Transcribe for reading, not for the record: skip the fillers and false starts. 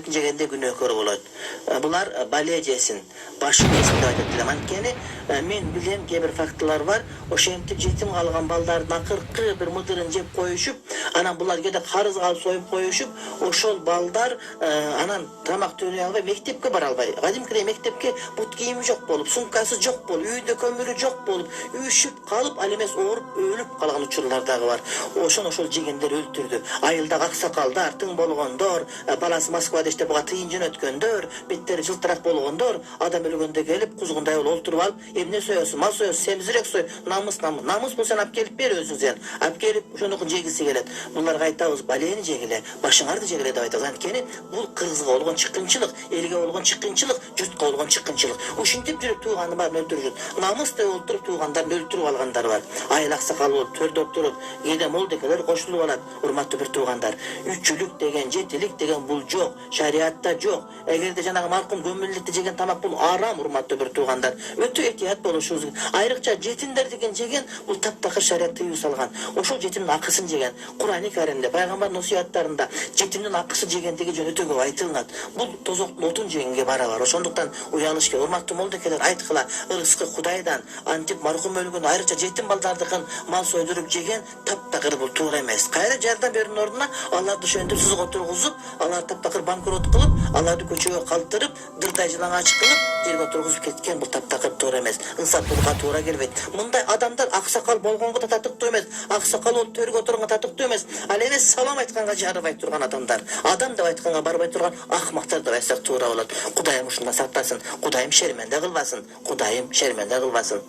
етін жегенде күнөөкөр болот. Булар бале жесин, башы жесин деп айтат элем. Анткени мен билем кээ бир фактылар бар. Ошентип жетим калган балдардын акыркы бир мыдырын жеп коюшуп, анан булар кээде карыз калып союп коюшуп, ошол балдар анан тамак төлөй албай мектепке бара албай. Кадимкидей мектепке бут кийими жок болуп, сумкасы жок болуп, үйдө көмүрү жок болуп, үшүп калып, ал эмес ооруп, өлүп калган учурлар дагы бар. Ошол жегендер өлтүрдү. Айылдагы аксакалдар, тың болгондор, баласы Москвада иштеп буга тыйын жөнөткөндөр, беттери жылтырак болгондор, адам өлгөндө келип, кузгундай олтуруп алып, эмне соёсуң, мал соёсуң, семизирээк сой, намыс бул сен алып келип бер өзүң сен. Алып келип, ошонукун жегиси келет. Буларга айтабыз, балени жегиле, башыңарды жегиле деп айтабыз. Анткени бул кыргызга болгон чыккынчылык, элге болгон чыккынчылык, журтка болгон чыккынчылык. Ушинтип жүрүп тууганы барын өлтүрүшөт. Намыс деп олтуруп туугандарын өлтүрүп алгандар бар. Айыл аксакал болуп төрдөп туруп, кээде молдекелер кошулуп алат. Урматтуу бир туугандар, үчүлүк деген, жетилик деген бул жок, шариатта жок. Эгерде жанагы маркум көмүлүктү жеген тамак бул арам, урматтуу бир туугандар. Өтө этият болушубуз керек. Айрыкча жетимдердин жеген бул таптакыр шариат тыюу салган. Ошол жетимдин акысын жеген. Кур'ани Каримде, пайгамбардын насыяттарында жетимдин акысын жегендиги жөнүндө өтө көп айтылат. Бул тозоктун отун жегенге барабар. Ошондуктан уялыш керек. Урматтуу молдекелер, айткыла, ырыскы Кудайдан, антип маркум өлгөн айрыкча жетим балдардыкын мал сойдуруп жеген таптакыр бул туура эмес. Кайра жардам берүүнүн ордуна аларды ошентип сызык отургузуп, алар таптакыр банкрот кылып, аларды көчөгө калтырып, дырдай жылаңач кылып, жерге отургузуп кеткен бул таптакыр туура эмес. Инсаптуулукка туура келбейт. Мындай адамдар аксакал болгонго да татыктуу эмес, аксакал болуп төргө отурганга татыктуу эмес. Ал эмес салам айтканга жарыбай турган адамдар, адам деп айтканга барбай турган акмактар деп айтсак туура болот. Кудайым ушундан сактасын, Кудайым шерменде кылбасын, Кудайым шерменде кылбасын.